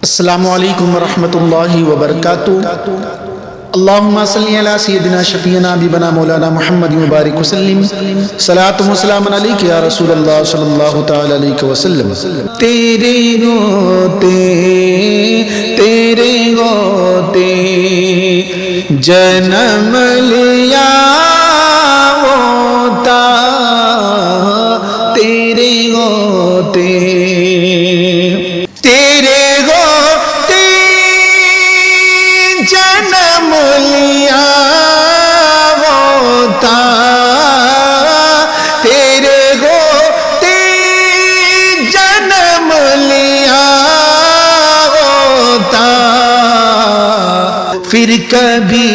السلام علیکم ورحمۃ اللہ وبرکاتہ۔ اللہم صلی علی سیدنا شفیعنا حبیبنا مولانا محمد مبارک وسلم، صلاۃ و سلام علیک یا رسول اللہ صلی اللہ تعالی علیہ وسلم۔ تیرے ہوتے جنم لیا ہوتا، تیرے ہوتے جنم لیا ہوتا، تیرے ہوتے جنم لیا ہوتا، پھر کبھی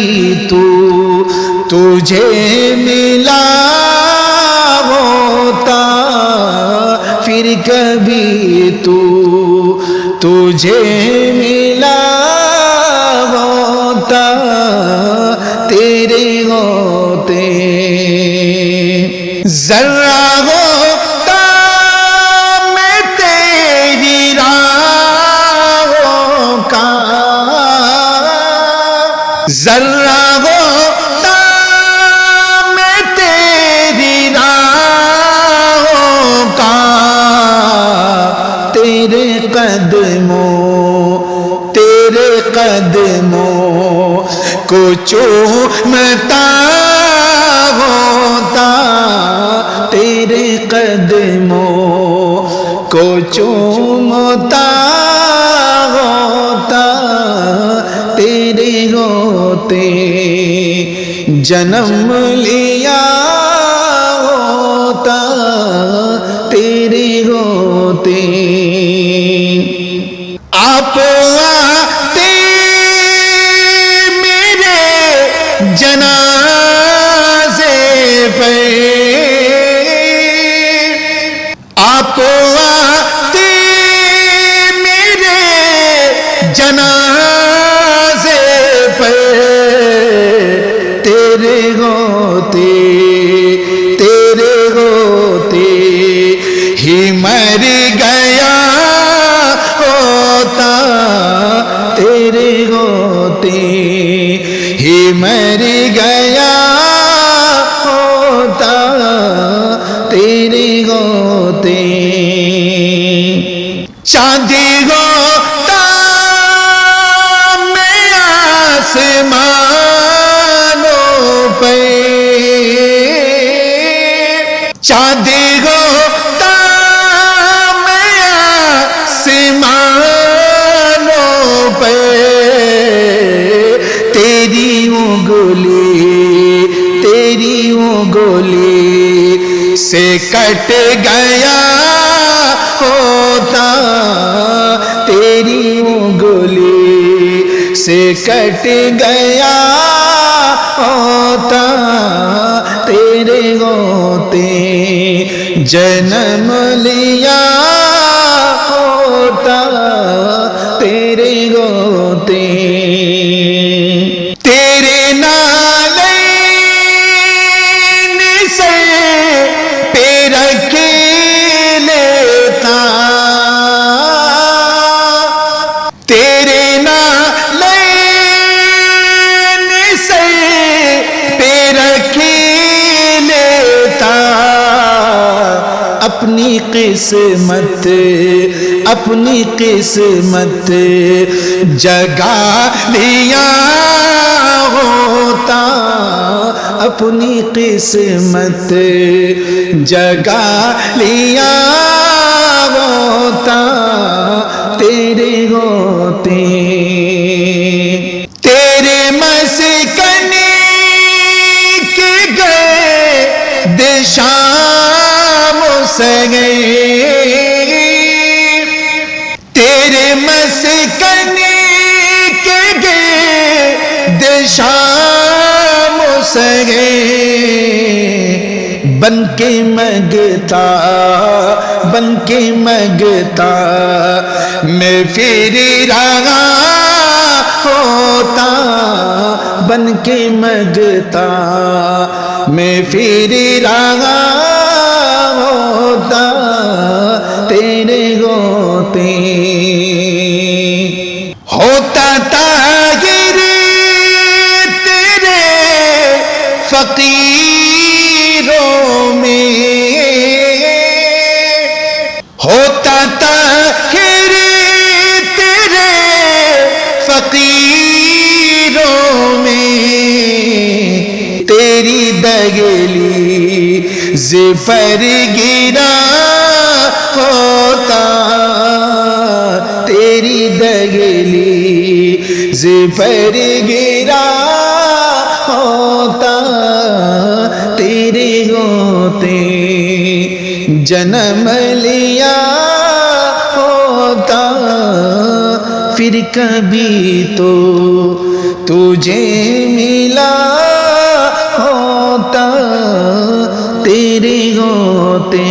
تجھے ملا ہوتا، پھر کبھی تجھے ملا ہوتا، تیرے ہوتے ذرہ ہوتا میں تیری راہوں کا، ذرہ ہوتا میں تیری راہوں کا، تیرے قدموں کو چومتا ہوتا، تیرے قدموں کو چومتا ہوتا، تیرے ہوتے جنم لیا ہوتا، تیرے ہوتے آپ آتے میرے جنازے پہ، آپ آتے میرے جنازے پہ، تیرے ہوتے ہی مر گیا ہوتا، تیرے ہوتے ہی مر گیا ہوتا، تیرے ہوتے چاندی ہوتا میں آسمانوں پہ، چاندی ہوتا میں آسمانوں پہ، تیری انگلی سے کٹ گیا ہوتا، تیری انگلی سے کٹ گیا ہوتا، تیرے ہوتے جنم لیا ہوتا، تیرے ہوتے تیرے نالین سے پہ رکھ لیتا، تیرے نالین سے پہ رکھ لیتا، اپنی قسمت جگا لیا ہوتا، اپنی قسمت جگا لیا ہوتا، تیرے ہوتے تیرے مسکن کے گرد شام سے گئے، تیرے مسکن کے گرد شام سے گئے، بن کے مگتا میں پھر رہا ہوتا، بن کے مگتا میں پھر رہا ہوتا، تیرے ہوتے ہوتا طاہر تیرے فقیروں میں، ہوتا طاہر تیرے فقیروں میں، تیری دگلی زفر گرا ہوتا، تیری دگلی زفر گرا ہوتا، تیرے ہوتے جنم لیا ہوتا، پھر کبھی تو تجھے ملا ہوتا، تیرے ہوتے